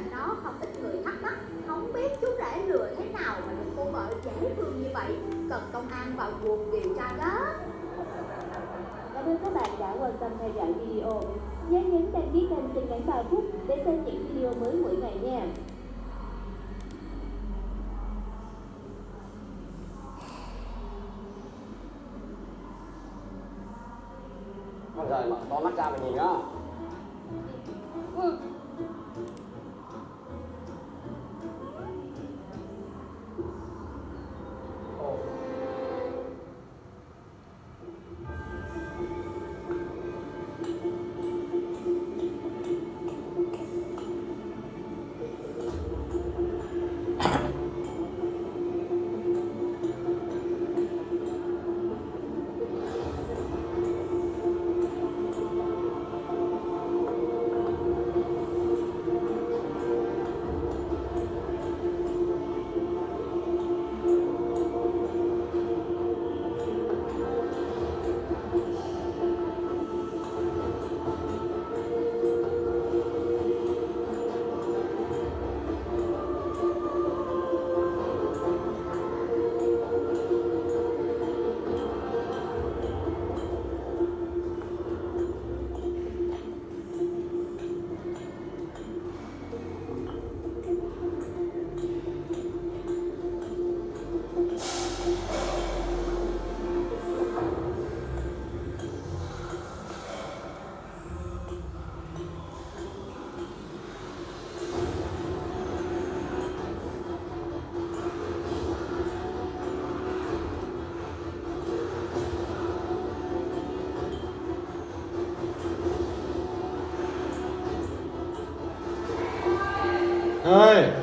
cạnh đó không ít người thắc mắc không biết chú rể lừa thế nào mà được cô vợ dễ thương như vậy, cần công an vào cuộc điều tra đó. Cảm ơn các bạn đã quan tâm theo dõi video. Nhớ nhấn đăng ký kênh Tin Ngắn 3 Phút để xem những video mới mỗi ngày nha. Con rời mở to mắt ra mà nhìn nhá. Ơi